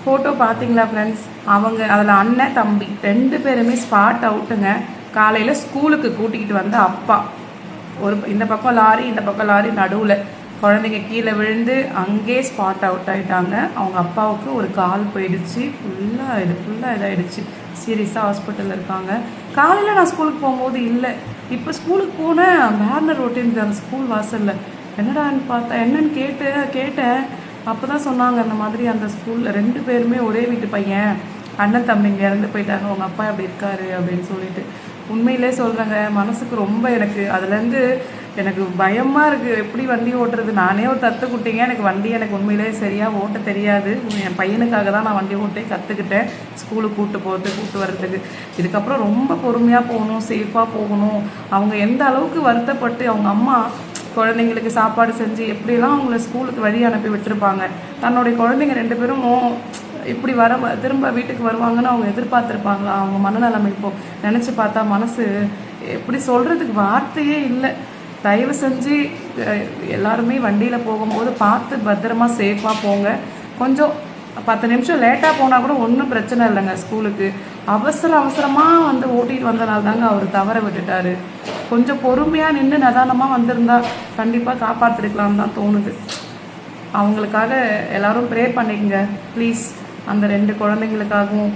Photo பார்த்தீங்களா friends? அவங்க அதில் அண்ணன் தம்பி 2 பேருமே ஸ்பாட் அவுட்டுங்க. காலையில் ஸ்கூலுக்கு கூட்டிகிட்டு வந்த அப்பா, ஒரு இந்த பக்கம் லாரி இந்த பக்கம் லாரி நடுவில் குழந்தைங்க கீழே விழுந்து அங்கே ஸ்பாட் அவுட் ஆகிட்டாங்க. அவங்க அப்பாவுக்கு ஒரு கால் போயிடுச்சு, ஃபுல்லாக இதாகிடுச்சு. சீரியஸாக ஹாஸ்பிட்டலில் இருக்காங்க. காலையில் நான் ஸ்கூலுக்கு போகும்போது இல்லை, இப்போ ஸ்கூலுக்கு போனேன், பேனர் ரோட்டின் அந்த ஸ்கூல் வாசலில் என்னடான்னு பார்த்தா என்னன்னு கேட்டேன். அப்போ தான் சொன்னாங்க, அந்த மாதிரி அந்த ஸ்கூலில் 2 பேருமே ஒரே வீட்டு பையன், அண்ணன் தம்பிங்க இறந்து போயிட்டாங்க, அவங்க அப்பா அப்படி இருக்காரு அப்படின்னு சொல்லிட்டு. உண்மையிலே சொல்கிறேங்க, மனசுக்கு ரொம்ப அதுலேருந்து எனக்கு பயமாக இருக்குது. எப்படி வண்டி ஓட்டுறது? நானே ஒரு குட்டிங்க, எனக்கு உண்மையிலே சரியாக ஓட்ட தெரியாது. என் பையனுக்காக தான் நான் வண்டி ஓட்டே கற்றுக்கிட்டேன், ஸ்கூலுக்கு கூப்பிட்டு வர்றதுக்கு. இதுக்கப்புறம் ரொம்ப பொறுமையாக போகணும், சேஃபாக போகணும். அவங்க எந்த அளவுக்கு வருத்தப்பட்டு அவங்க அம்மா குழந்தைங்களுக்கு சாப்பாடு செஞ்சு எப்படிலாம் அவங்கள ஸ்கூலுக்கு வழி அனுப்பி விட்டுருப்பாங்க. தன்னுடைய குழந்தைங்க 2 பேரும் இப்படி திரும்ப வீட்டுக்கு வருவாங்கன்னு அவங்க எதிர்பார்த்துருப்பாங்களா? அவங்க மனநிலைமை இப்போ நினச்சி பார்த்தா மனசு எப்படி சொல்கிறதுக்கு வார்த்தையே இல்லை. தயவு செஞ்சு எல்லாருமே வண்டியில் போகும்போது பார்த்து பத்திரமா சேஃபாக போங்க. கொஞ்சம் 10 நிமிஷம் லேட்டாக போனால் கூட ஒன்றும் பிரச்சனை இல்லைங்க. ஸ்கூலுக்கு அவசரமாக ஓட்டிகிட்டு வந்தனால தாங்க அவர் தவற விட்டுட்டாரு. கொஞ்சம் பொறுமையாக நின்று நிதானமாக வந்திருந்தா கண்டிப்பாக காப்பாற்றிருக்கலாம்னு தான் தோணுது. அவங்களுக்காக எல்லாரும் ப்ரே பண்ணிக்கங்க ப்ளீஸ். அந்த 2 குழந்தைங்களுக்காகவும்